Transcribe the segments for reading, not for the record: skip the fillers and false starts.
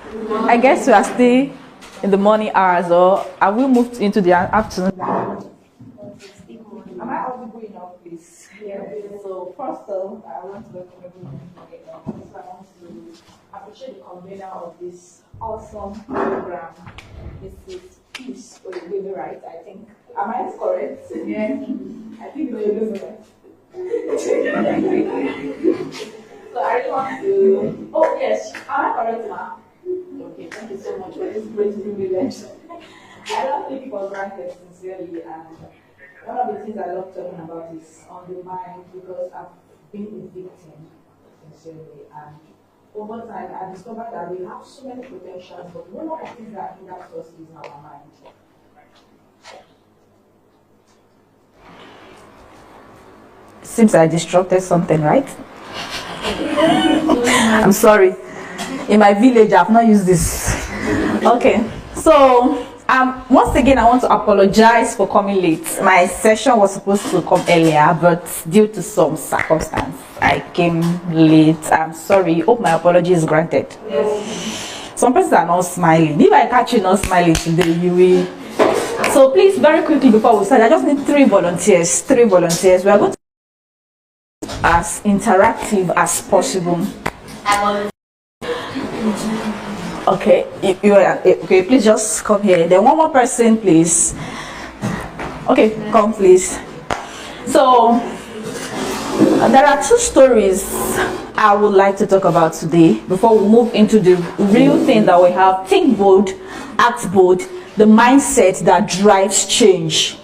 I guess we are still in the morning hours, or have we moved into the afternoon? Am I audible enough, please? Yeah. So first off, I want to welcome everyone. I want to appreciate the convener of this awesome program. This is Peace Oyewebe, right? I think. Am I correct? Yeah. I think it's Oyewebe, right? So I really want to. Oh yes, am I correct, ma? Okay, thank you so much for this great privilege. I don't take it for granted sincerely, and one of the things I love talking about is on the mind, because I've been a victim sincerely, and over time I discovered that we have so many potentials, but one of the things that hinders us is our mind. Seems I disrupted something, right? I'm sorry. In my village, I've not used this. Okay, so once again, I want to apologize for coming late. My session was supposed to come earlier, but due to some circumstance, I came late. I'm sorry. Hope my apology is granted. Yes. Some persons are not smiling. If I catch you not smiling today, you will. So please, very quickly before we start, I just need 3 volunteers. 3 volunteers. We are going to be as interactive as possible. Okay, okay, please just come here. Then one more person, please. Okay, come please. So there are 2 stories I would like to talk about today before we move into the real thing that we have. Think bold, act bold, the mindset that drives change.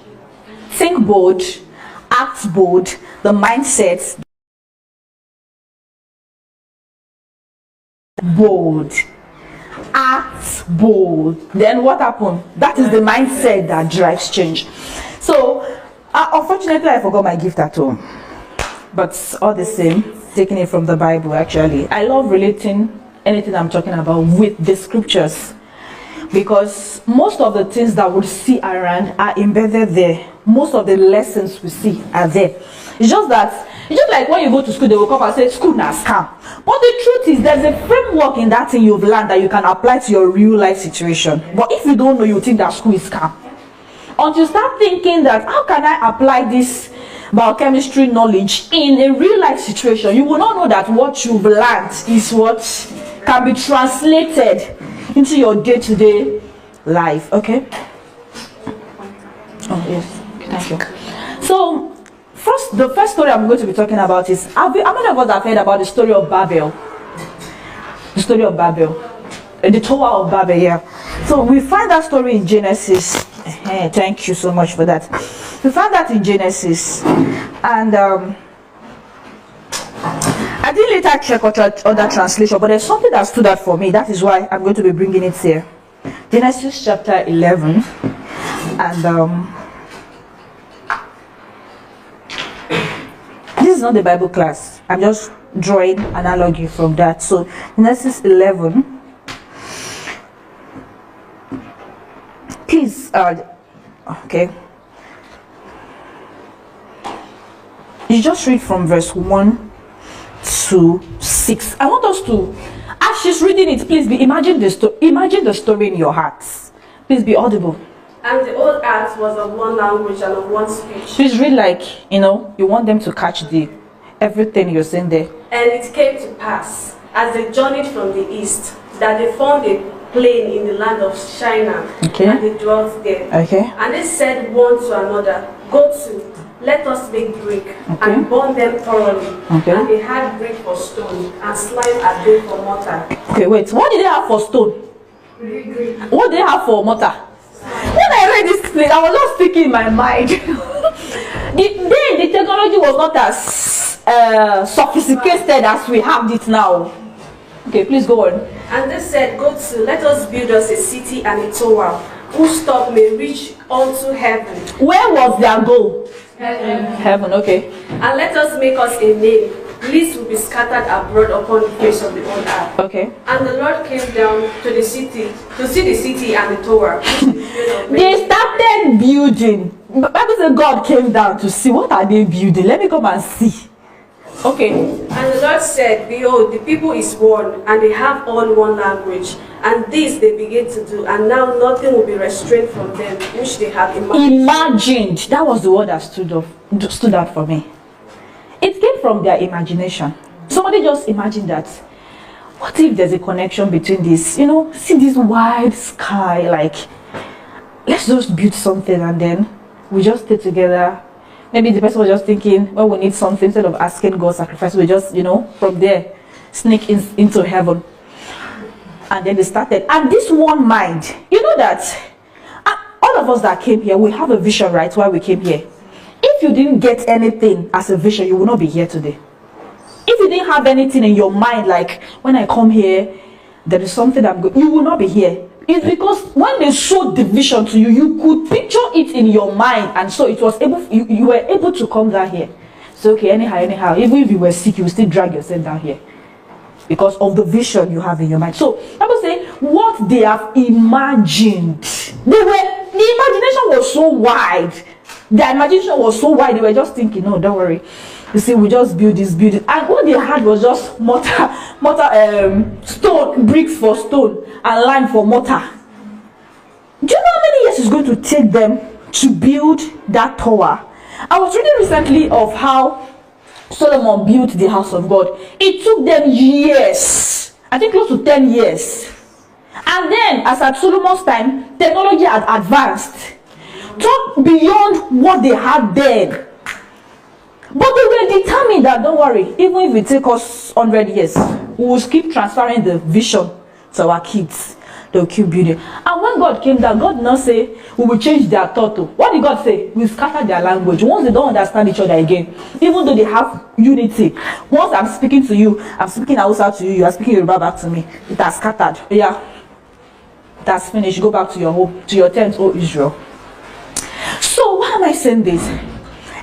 Think bold, act bold, the mindset bold. Act bold. Then what happened? That is the mindset that drives change. So unfortunately I forgot my gift at home, but all the same, taking it from the Bible. Actually, I love relating anything I'm talking about with the scriptures, because most of the things that we see around are embedded there. Most of the lessons we see are there. It's just like when you go to school, they will come and say school na scam. But the truth is, there's a framework in that thing you've learned that you can apply to your real life situation. But if you don't know, you think that school is scam. Until you start thinking that, how can I apply this biochemistry knowledge in a real life situation, you will not know that what you've learned is what can be translated into your day-to-day life. Okay? Oh yes, thank you. So the first story I'm going to be talking about is, how many of us have heard about the story of Babel? The story of Babel, the Tower of Babel. Yeah. So we find that story in Genesis. Thank you so much for that. We find that in Genesis, and I did later check other translation, but there's something that stood out for me. That is why I'm going to be bringing it here. Genesis chapter 11, and this is not the Bible class. I'm just drawing analogy from that. So Genesis 11. Please, okay. You just read from verse 1 to 6. I want us to, as she's reading it, please imagine the story in your hearts. Please be audible. And the old earth was of one language and of one speech. Please read like, you want them to catch everything you're saying there. And it came to pass, as they journeyed from the east, that they found a plain in the land of Shinar, okay. And they dwelt there. Okay. And they said one to another, Go to, let us make brick, okay. And burn them thoroughly. Okay. And they had brick for stone, and slime and brick for mortar. Okay, wait. What did they have for stone? Brick. What did they have for mortar? When I read this thing, I was just thinking in my mind. the technology was not as sophisticated as we have it now. Okay, please go on. And they said, Go to, let us build us a city and a tower, whose top may reach unto heaven. Where was their goal? Heaven. Heaven, okay. And let us make us a name, lest we be scattered abroad upon the face of the whole earth. Okay. And the Lord came down to the city, to see the city and the tower. They started building. The Bible says God came down to see, what are they building? Let me come and see. Okay. And the Lord said, behold, the people is one, and they have all one language. And this they begin to do, and now nothing will be restrained from them, which they have imagined. That was the word that stood out for me. It came from their imagination. Somebody just imagined that. What if there's a connection between this? You know, see this wide sky, like, let's just build something and then we just stay together. Maybe the person was just thinking, well, we need something, instead of asking God sacrifice, we just, you know, from there, sneak into heaven. And then they started. And this one mind, you know that all of us that came here, we have a vision, right, why we came here. If you didn't get anything as a vision, you will not be here today. If you didn't have anything in your mind, like, when I come here, there is something you will not be here. It's because when they showed the vision to you, you could picture it in your mind, and so it was able, you were able to come down here. So okay, anyhow, even if you were sick, you will still drag yourself down here because of the vision you have in your mind. So I would say what they have imagined, the imagination was so wide. Their imagination was so wide, they were just thinking, no, don't worry. You see, we just build this building. And what they had was just stone, bricks for stone, and lime for mortar. Do you know how many years it's going to take them to build that tower? I was reading recently of how Solomon built the house of God. It took them years. I think close to 10 years. And then, as at Solomon's time, technology had advanced. Talk beyond what they had then. But they were determined that, don't worry, even if it takes us 100 years, we will keep transferring the vision to our kids. They will keep building. And when God came down, God did not say, we will change their thought. What did God say? We scatter their language. Once they don't understand each other again, even though they have unity, once I'm speaking to you, I'm speaking Hausa to you, you are speaking Yoruba back to me, it has scattered. Yeah, that's finished. Go back to your home, to your tent, O Israel. So why am I saying this?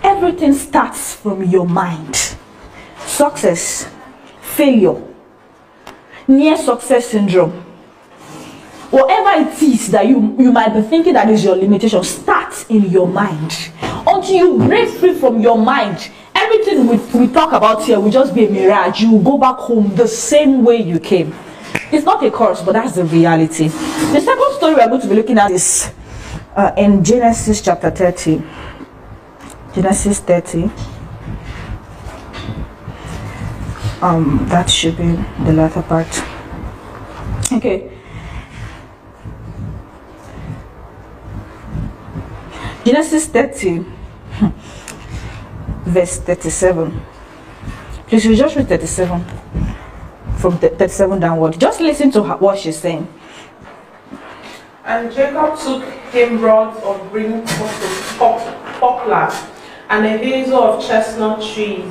Everything starts from your mind. Success, failure, near success syndrome, whatever it is that you might be thinking that is your limitation, starts in your mind. Until you break free from your mind, everything we talk about here will just be a mirage. You will go back home the same way you came. It's not a curse, but that's the reality. The second story we're going to be looking at is in Genesis chapter 30. Genesis 30. That should be the latter part. Okay. Genesis 30, verse 37. Please, you just read 37 from 37 downward. Just listen to what she's saying. And Jacob took him rods of green poplar and a hazel of chestnut trees,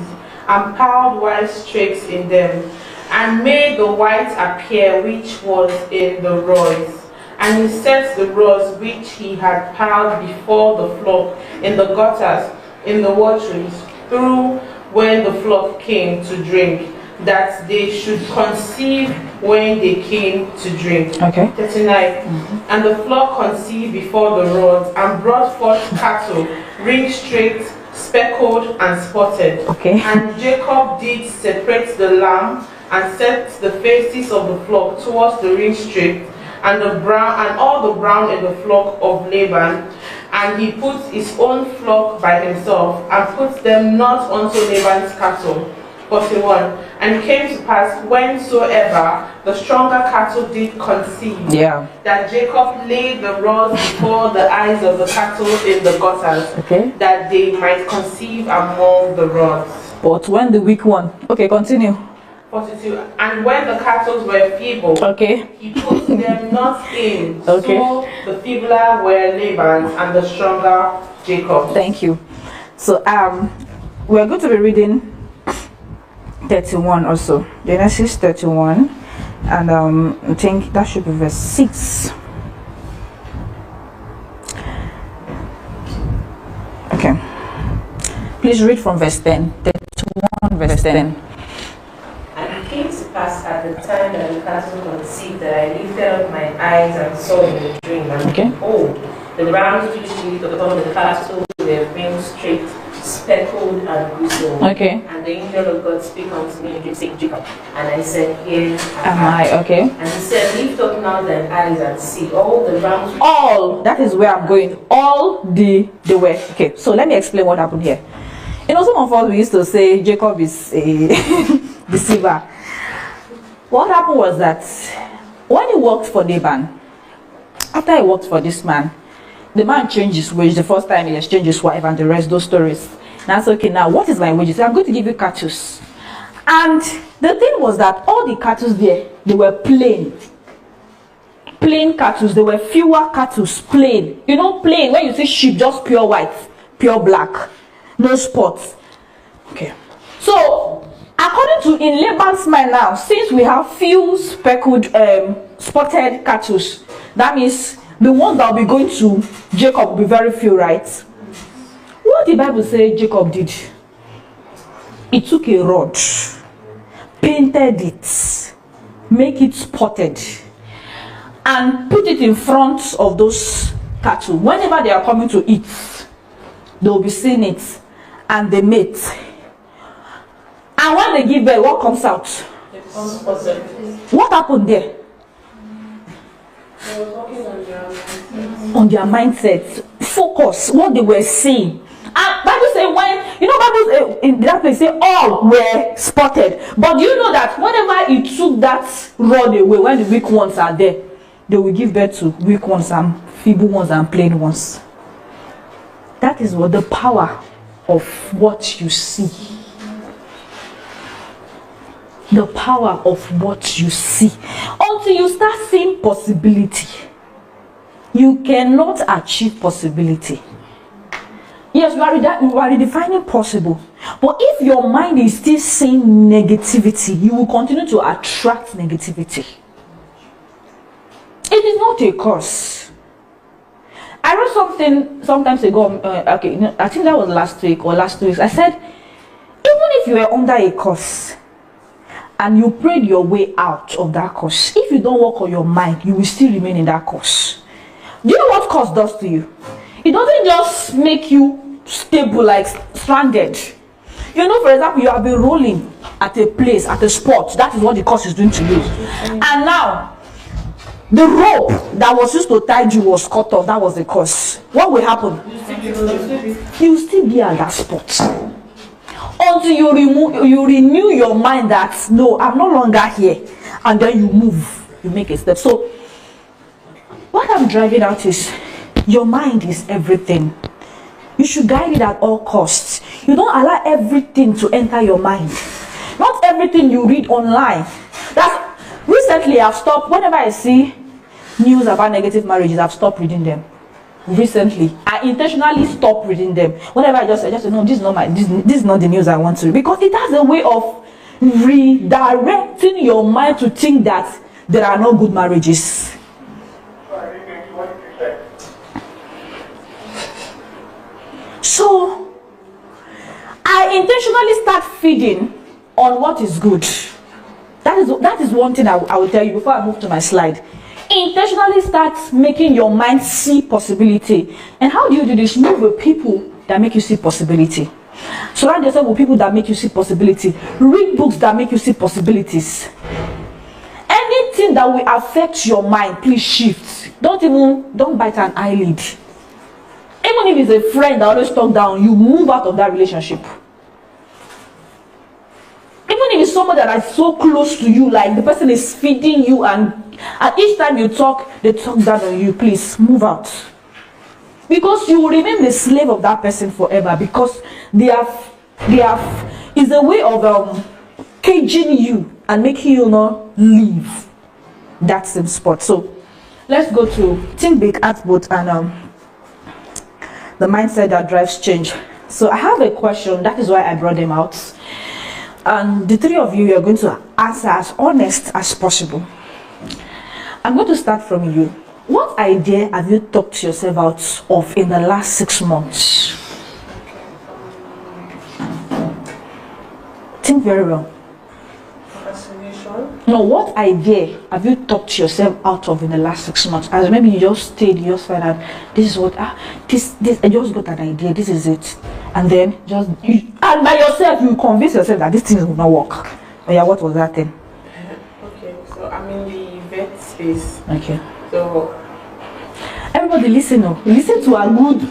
and piled white stakes in them, and made the white appear which was in the rods. And he set the rods which he had piled before the flock in the gutters, in the waterings, through when the flock came to drink, that they should conceive when they came to drink. Okay. 39. And the flock conceived before the rods, and brought forth cattle, ring-straight, speckled, and spotted. Okay. And Jacob did separate the lamb, and set the faces of the flock towards the ring-straight, and the brown, and all the brown in the flock of Laban. And he put his own flock by himself, and put them not unto Laban's cattle. 41. And it came to pass, whensoever the stronger cattle did conceive, that Jacob laid the rods before the eyes of the cattle in the gutters, that they might conceive among the rods. But when the weak one, okay, continue. 42. And when the cattle were feeble, he put them not in. So the feebler were Laban's, and the stronger Jacob's. Thank you. So we're going to be reading 31 also. Genesis 31, and I think that should be verse 6. Okay. Please read from verse 10. 31 verse 10. And it came to pass at the time that the cattle conceived, that I lifted up my eyes and saw in a dream, and behold, the ground which lived upon the cattle were ring straight, speckled and grizzled. Okay. And the angel of God speak unto me and say, Jacob. And I said, here Am I? Okay. And he said, lift up now thine eyes and see all the rams. All, that is where I'm going. All the way. Okay, so let me explain what happened here. You know, some of us, we used to say Jacob is a deceiver. What happened was that when he worked for Laban, after he worked for this man, the man changed his wage. The first time he exchanged his wife and the rest, those stories. That's okay. Now, what is my wages? I'm going to give you cattle. And the thing was that all the cattle there, they were plain cattle. There were fewer cattle, plain. You know, plain, when you see sheep, just pure white, pure black, no spots. Okay. So, according to in Laban's mind now, since we have few speckled, spotted cattle, that means the ones that will be going to Jacob will be very few, right? What the Bible says Jacob did? He took a rod, painted it, make it spotted, and put it in front of those cattle. Whenever they are coming to eat, they will be seeing it, and they mate. And when they give birth, what comes out? What happened there? On their mindset, focus, what they were seeing. And Bible say when, you know, Bible in that place say all were spotted. But you know that whenever he took that rod away, when the weak ones are there, they will give birth to weak ones and feeble ones and plain ones. That is what the power of what you see. The power of what you see. Until you start seeing possibility, you cannot achieve possibility. Yes, you are redefining possible. But if your mind is still seeing negativity, you will continue to attract negativity. It is not a curse. I wrote something sometimes ago, okay, I think that was last week or last 2 weeks. I said, even if you were under a curse, and you prayed your way out of that curse, if you don't work on your mind, you will still remain in that curse. Do you know what curse does to you? It doesn't just make you stable, like stranded. You know, for example, you have been rolling at a place, at a spot. That is what the curse is doing to you. And now, the rope that was used to tie you was cut off. That was the curse. What will happen? You will still be at that spot. Until you renew your mind that no, I'm no longer here, and then you move, you make a step. So what I'm driving out is your mind is everything. You should guide it at all costs. You don't allow everything to enter your mind. Not everything you read online. That's recently I've stopped. Whenever I see news about negative marriages, I've stopped reading them. Recently, I intentionally stopped reading them. Whenever I just say, no, this is not the news I want to read, because it has a way of redirecting your mind to think that there are no good marriages. So I intentionally start feeding on what is good. That is one thing I will tell you before I move to my slide. Intentionally start making your mind see possibility. And how do you do this? Move with people that make you see possibility. Surround yourself with people that make you see possibility. Read books that make you see possibilities. Anything that will affect your mind, please shift. Don't bite an eyelid. Even if it's a friend that always talk down, you move out of that relationship. Even if it's someone that is so close to you, like the person is feeding you, and each time you talk, they talk down on you, please move out. Because you will remain the slave of that person forever, because they have is a way of caging you and making you not leave that same spot. So let's go to think big, act bold, and the mindset that drives change. So I have a question. That is why I brought them out. And the three of you are going to answer as honest as possible. I'm going to start from you. What idea have you talked to yourself out of in the last 6 months? Think very well. Procrastination. No, what idea have you talked yourself out of in the last 6 months? As maybe you just stayed, you just found out this is what this I just got an idea, this is it. And then and by yourself you convince yourself that this thing will not work. Oh yeah, what was that thing? Okay, so I'm in the event space. Okay. So Everybody listen up. Listen to her good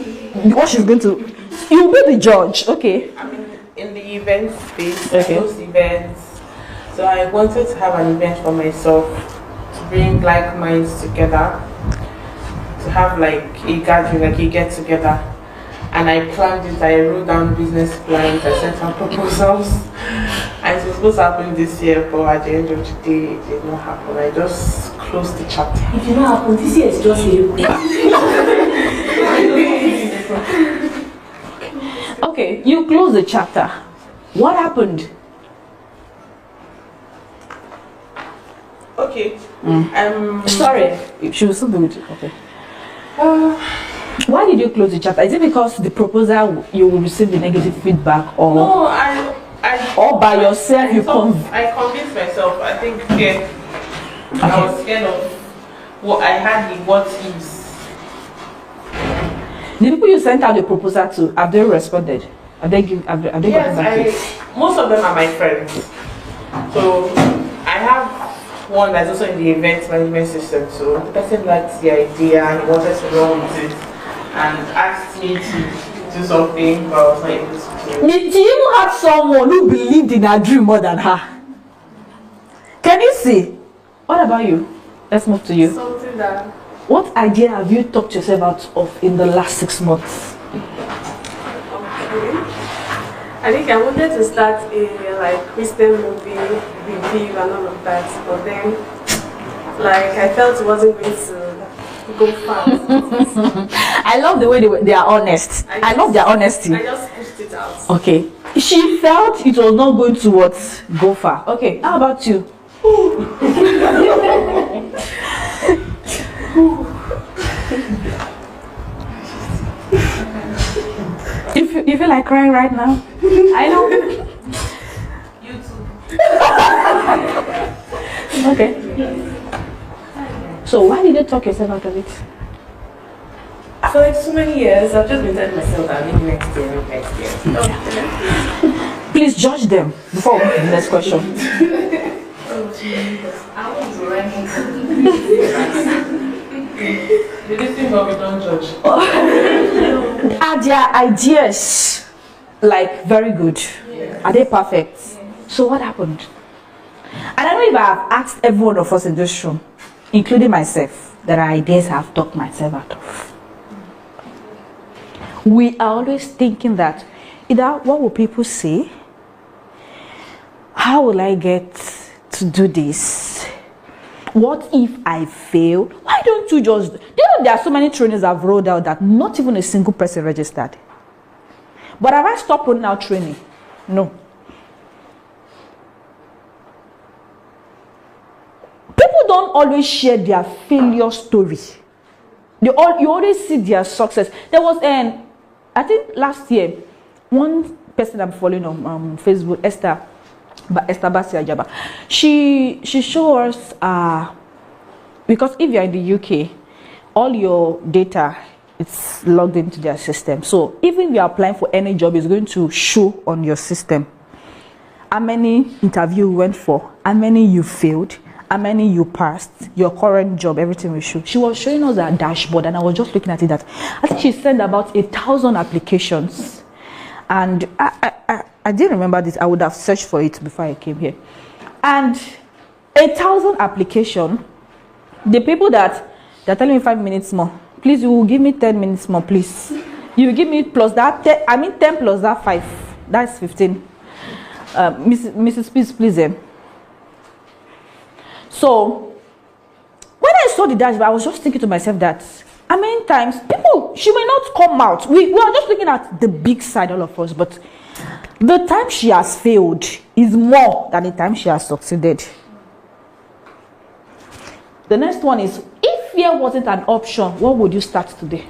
what she's going to. You'll be the judge, okay? I'm in the event space. Okay. Those events. So I wanted to have an event for myself to bring like minds together, to have like a gathering, like a get together. And I planned it. I wrote down business plans. I sent out proposals. And it was supposed to happen this year, but at the end of the day, it did not happen. I just closed the chapter. If you know happen, this year is just a Okay, you close the chapter. What happened? Okay. Sorry, she was so good. Okay. Why did you close the chapter? Is it because the proposal you will receive the negative feedback, or No, or by yourself you I convinced myself. I think I was scared of what I had the what ifs. The people you sent out the proposal to, have they responded? Have they gotten back to you? Most of them are my friends. So I have one that's also in the event management system. So the person liked the idea and he wanted to run with it and asked me to do something, but I was not able to do it. Did you even have someone who believed in her dream more than her? Can you see? What about you? Let's move to you. Something that What idea have you talked yourself out of in the last 6 months? I think I wanted to start a like Christian movie review and all of that, but then like I felt it wasn't going to go fast. I love the way they are honest. I love their honesty. I just pushed it out. Okay. She felt it was not going to go far. Okay, how about you? You feel like crying right now? I know. You too. Okay. So why did you talk yourself out of it? For like so many years, I've just been telling myself that maybe next year. Please judge them before we move to the next question. I won't be running. The listen, but we don't judge. Are their ideas like very good? Yeah. Are they perfect? So what happened? And I know if I have asked every one of us in this room, including myself, that our ideas have talked myself out of. We are always thinking that either what will people say? How will I get to do this? What if I fail? Why don't you just... there are so many trainings I've rolled out that not even a single person registered. But have I stopped rolling out training? No. People don't always share their failure story. You always see their success. There was I think last year, one person I'm following on Facebook, Esther Basiajaba, she showed us because if you're in the UK, all your data it's logged into their system. So even if you're applying for any job, it's going to show on your system how many interviews you went for, how many you failed, how many you passed, your current job, everything will show. She was showing us her dashboard, and I was just looking at it that I think she sent about 1,000 applications. And I didn't remember this. I would have searched for it before I came here. And 1,000 applications, the people that they're telling me 5 minutes more, please, you will give me 10 minutes more, please. You will give me plus that, 10 plus that 5, that's 15. Mrs. Please. So, when I saw the dashboard, I was just thinking to myself that how many times people, she may not come out. We are just looking at the big side, all of us, but the time she has failed is more than the time she has succeeded. The next one is, if fear wasn't an option, what would you start today?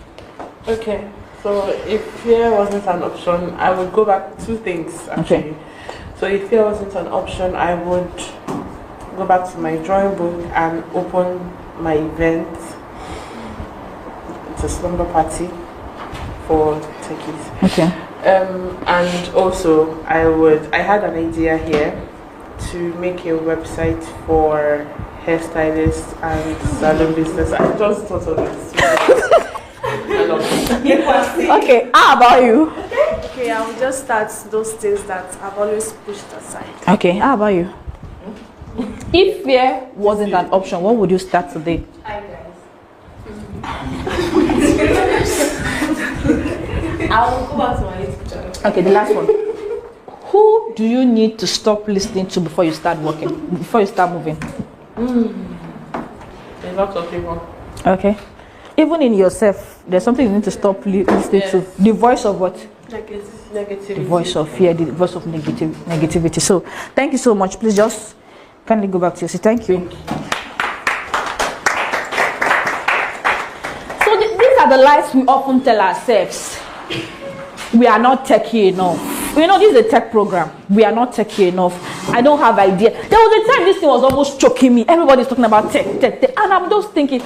Okay, so if fear wasn't an option, I would go back to 2 things actually. Okay. So if fear wasn't an option, I would go back to my drawing book and open my event. It's a slumber party for techies. Okay. And also, I had an idea here to make a website for hairstylists and salon business. I just thought of this. Okay, how about you? Okay, I will just start those things that I've always pushed aside. Okay, how about you? If fear wasn't an option, what would you start today? Hi guys. I will go back to my YouTube channel. Okay, the last one. Who do you need to stop listening to before you start working? Before you start moving? A lot of people. Okay. Even in yourself, there's something you need to stop listening to. The voice of what? Negativity. The voice of fear, the voice of negativity. So, thank you so much. Please just kindly go back to your seat. Thank you. So, these are the lies we often tell ourselves. We are not techy enough. You know, this is a tech program. We are not techy enough. I don't have idea. There was a time this thing was almost choking me. Everybody's talking about tech. And I'm just thinking,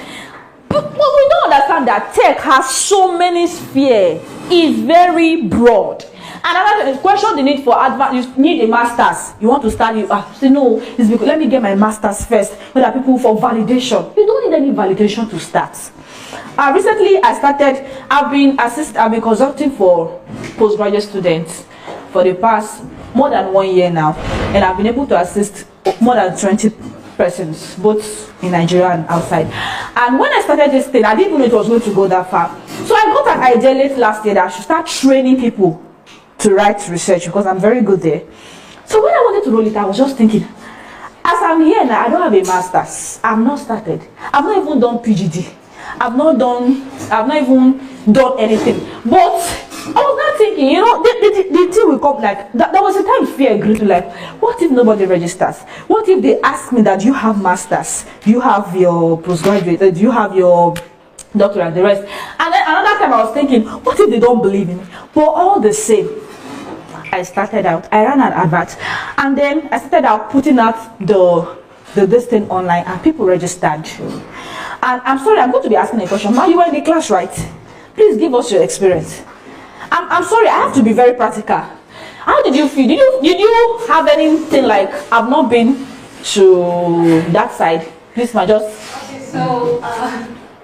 but we don't understand that tech has so many spheres. It's very broad. Another question, the need for advance, you need a master's. You want to start, say no, it's because let me get my master's first. But there are people for validation. You don't need any validation to start. Recently, I've been consulting for postgraduate students for the past more than 1 year now, and I've been able to assist more than 20 persons, both in Nigeria and outside. And when I started this thing, I didn't even know it was going to go that far. So I got an idea late last year that I should start training people to write research because I'm very good there. So when I wanted to roll it, I was just thinking, as I'm here now, I don't have a master's. I've not started. I've not even done PGD. I've not even done anything. But I was not thinking, you know, the thing will come like that. There was a time fear grew to like, what if nobody registers? What if they ask me that you have masters, you have your postgraduate, you have your doctor and the rest? And then another time I was thinking, what if they don't believe in me? But all the same, I ran an advert, and then I started out putting out this thing online, and people registered. And I'm sorry, I'm going to be asking a question. Ma, you were in the class, right? Please give us your experience. I'm sorry, I have to be very practical. How did you feel? Did you have anything like, I've not been to that side? Please, ma, just. Okay, so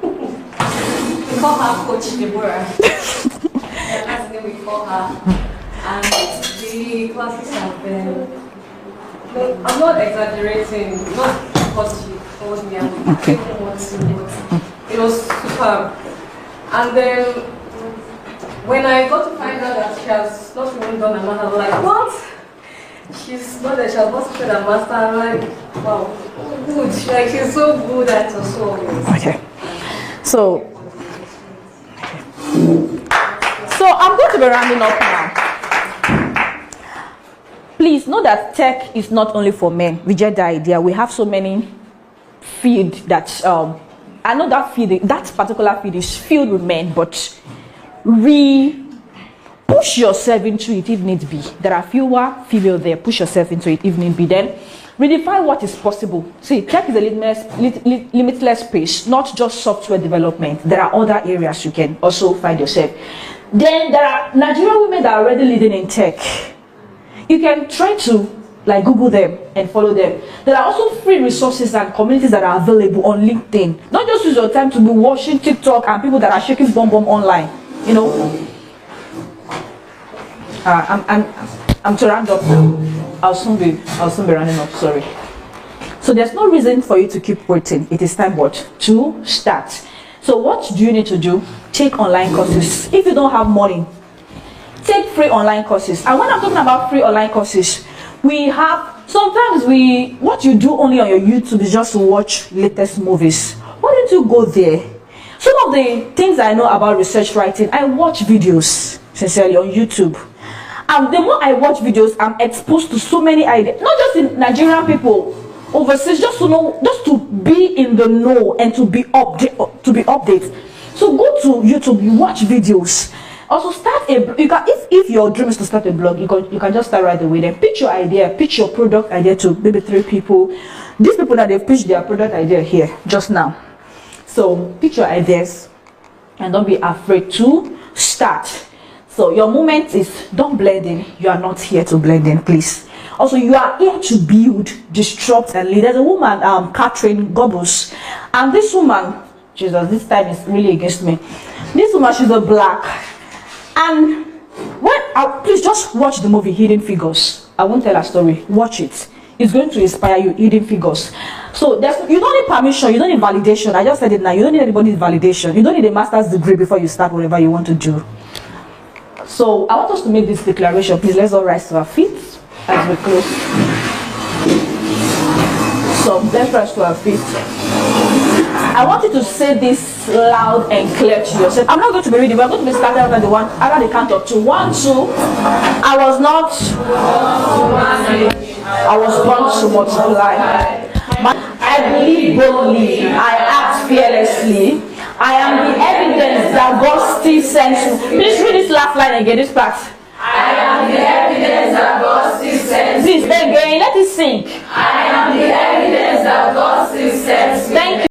we call her Coach Deborah. And that's the name we call her. And the classes have been, I'm not exaggerating, not because she told me I'm okay. It was superb. And then when I got to find out that she has not even done a master, I'm like, what? She's not that she has not said a master. I'm like, wow, good. Like, she's so good at her soul. Okay. So I'm going to be rounding up now. Please know that tech is not only for men. Reject the idea. We have so many fields that I know that particular field is filled with men, but push yourself into it if need be. There are fewer female there. Push yourself into it if need be. Then redefine what is possible. See, tech is a limitless space, not just software development. There are other areas you can also find yourself. Then there are Nigerian women that are already leading in tech. You can try to like Google them and follow them. There are also free resources and communities that are available on LinkedIn. Don't just use your time to be watching TikTok and people that are shaking bomb online. You know. I'm to round up now. I'll soon be rounding up. Sorry. So there's no reason for you to keep waiting. It is time to start. So what do you need to do? Take online courses. If you don't have money, take free online courses. And when I'm talking about free online courses, what you do only on your YouTube is just to watch latest movies. Why don't you go there? Some of the things I know about research writing, I watch videos sincerely on YouTube. And the more I watch videos, I'm exposed to so many ideas, not just in Nigerian people, overseas, just to know, just to be in the know and to be updated. So go to YouTube, you watch videos. Also, start a, you can, if your dream is to start a blog, you can just start right away. Then pitch your idea, pitch your product idea to maybe 3 people. These people that they've pitched their product idea here just now. So pitch your ideas and don't be afraid to start. So your moment is, don't blend in. You are not here to blend in, please. Also, you are here to build, disrupt, and lead. There's a woman, Catherine Gobus, and this woman, Jesus, this time is really against me. This woman, she's a black, and when please just watch the movie Hidden Figures. I won't tell a story. Watch it. It's going to inspire you. Hidden Figures. So you don't need permission. You don't need validation. I just said it now. You don't need anybody's validation. You don't need a master's degree before you start whatever you want to do. So I want us to make this declaration. Please, let's all rise to our feet as we close. So let's rise to our feet. I want you to say this loud and clear to yourself. I'm not going to be reading. We're going to be starting after the count of 2. 1, 2. I was not. I was born to multiply. I believe boldly. I act fearlessly. I am the evidence that God still sends me. Please read this last line again, this part. I am the evidence that God still sends me. Please, again, let it sink. I am the evidence that God still sends me. Thank you.